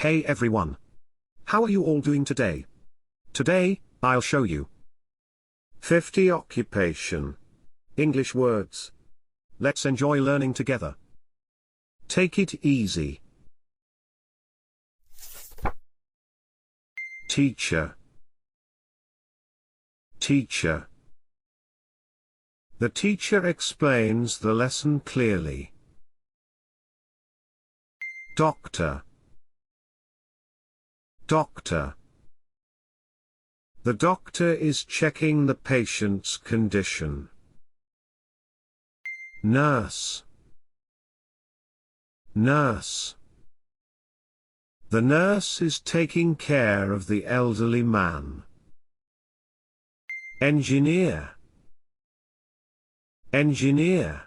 Hey everyone! How are you all doing today? Today, I'll show you 50 occupation English words. Let's enjoy learning together. Take it easy. Teacher. Teacher. The teacher explains the lesson clearly. Doctor. Doctor. The doctor is checking the patient's condition. Nurse. Nurse. The nurse is taking care of the elderly man. Engineer. Engineer.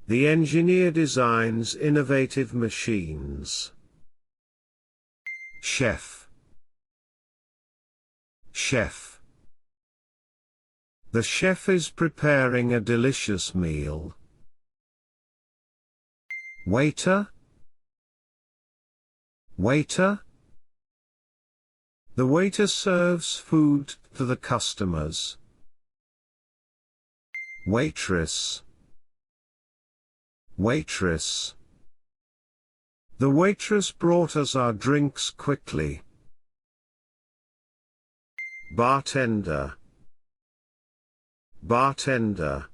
The engineer designs innovative machines. Chef. Chef. The chef is preparing a delicious meal. Waiter. Waiter. The waiter serves food to the customers. Waitress. Waitress. The waitress brought us our drinks quickly. Bartender. Bartender.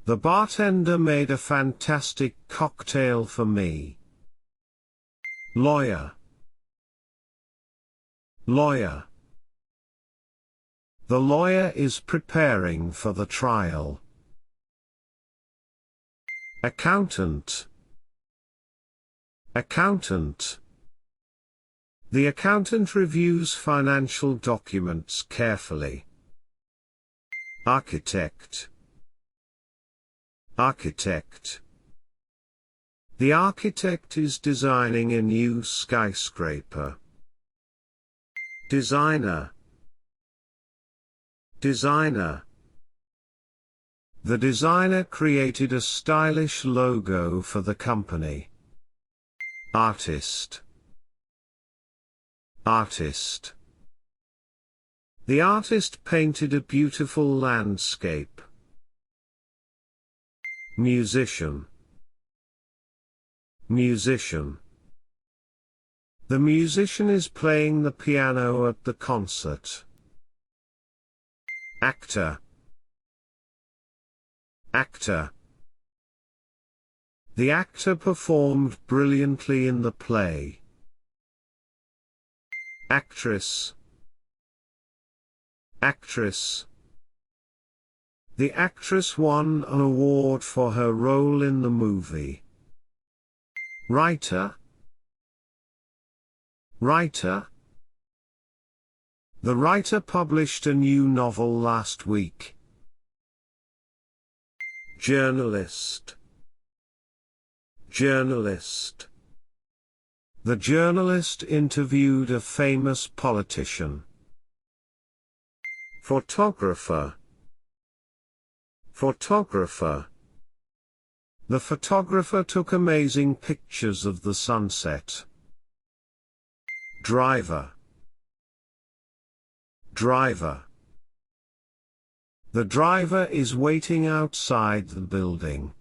The bartender made a fantastic cocktail for me. Lawyer. Lawyer. The lawyer is preparing for the trial. Accountant. Accountant. The accountant reviews financial documents carefully. Architect. Architect. The architect is designing a new skyscraper. Designer. Designer. The designer created a stylish logo for the company. Artist. Artist. The artist painted a beautiful landscape. Musician. Musician. The musician is playing the piano at the concert. Actor. Actor. The actor performed brilliantly in the play. Actress. Actress. The actress won an award for her role in the movie. Writer. Writer. The writer published a new novel last week. Journalist. Journalist. The journalist interviewed a famous politician. Photographer. Photographer. The photographer took amazing pictures of the sunset. Driver. Driver. The driver is waiting outside the building.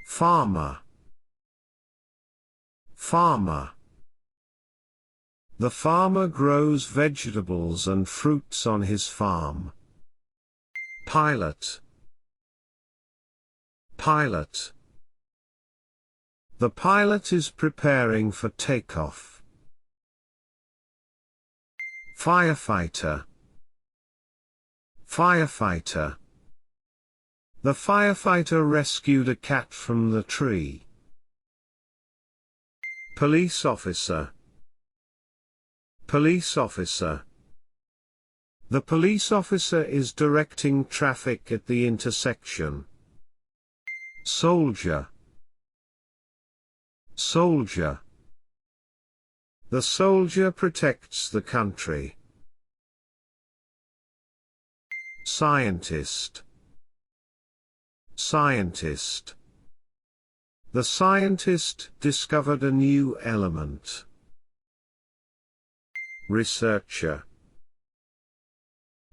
Farmer. Farmer. The farmer grows vegetables and fruits on his farm. Pilot. Pilot. The pilot is preparing for takeoff. Firefighter. Firefighter. The firefighter rescued a cat from the tree. Police officer. Police officer. The police officer is directing traffic at the intersection. Soldier. Soldier. The soldier protects the country. Scientist. Scientist. The scientist discovered a new element. Researcher.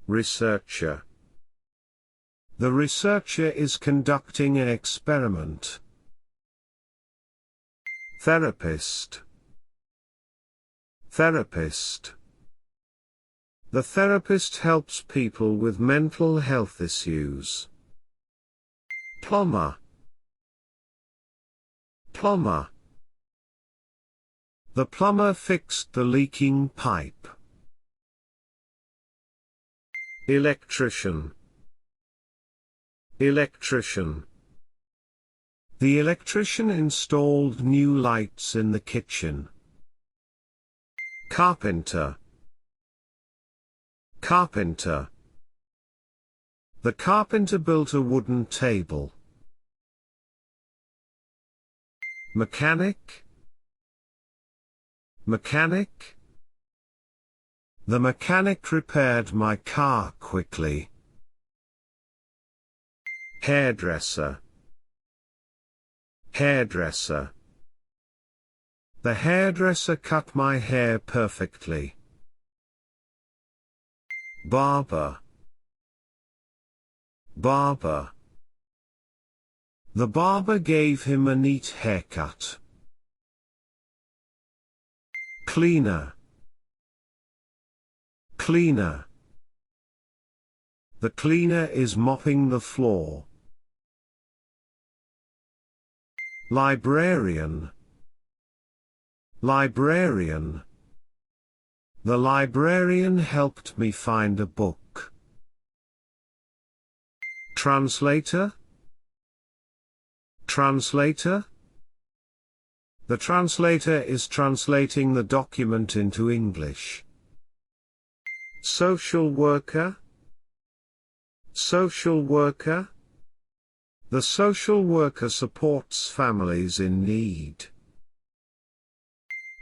Researcher. The researcher is conducting an experiment. Therapist. Therapist. The therapist helps people with mental health issues. Plumber. Plumber. The plumber fixed the leaking pipe. Electrician. Electrician. The electrician installed new lights in the kitchen. Carpenter. Carpenter. The carpenter built a wooden table. Mechanic. Mechanic. The mechanic repaired my car quickly. Hairdresser. Hairdresser. The hairdresser cut my hair perfectly. Barber. Barber. The barber gave him a neat haircut. Cleaner. Cleaner. The cleaner is mopping the floor. Librarian. Librarian. The librarian helped me find a book. Translator. Translator. The translator is translating the document into English. Social worker. Social worker. The social worker supports families in need.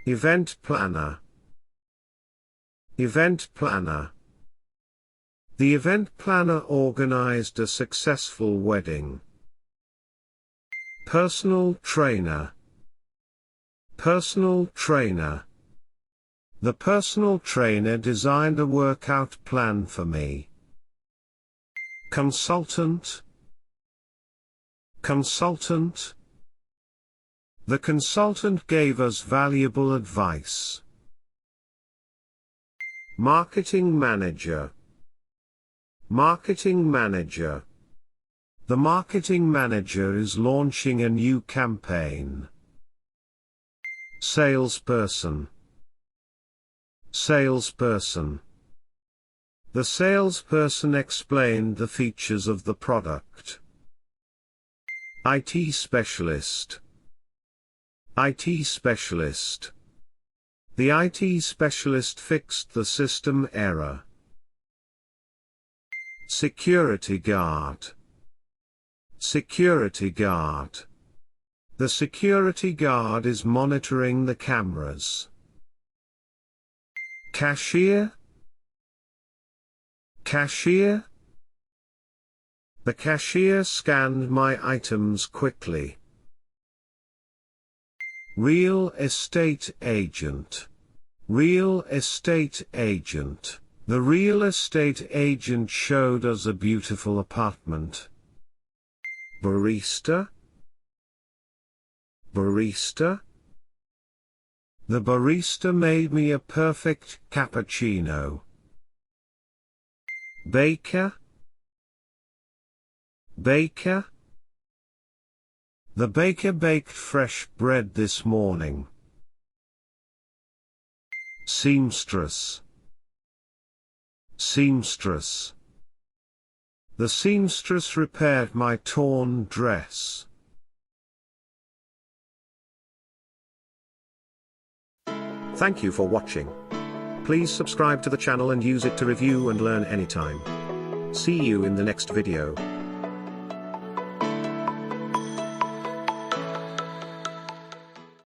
Event planner. Event planner. The event planner organized a successful wedding. Personal trainer. Personal trainer. The personal trainer designed a workout plan for me. Consultant. Consultant. The consultant gave us valuable advice. Marketing manager. Marketing manager. The marketing manager is launching a new campaign. Salesperson. Salesperson. The salesperson explained the features of the product. IT specialist. IT specialist. The IT specialist fixed the system error. Security guard. Security guard. The security guard is monitoring the cameras. Cashier. Cashier. The cashier scanned my items quickly. Real estate agent. Real estate agent. The real estate agent showed us a beautiful apartment. Barista. Barista. The barista made me a perfect cappuccino. Baker. Baker. The baker baked fresh bread this morning. Seamstress. Seamstress. The seamstress repaired my torn dress. Thank you for watching. Please subscribe to the channel and use it to review and learn anytime. See you in the next video.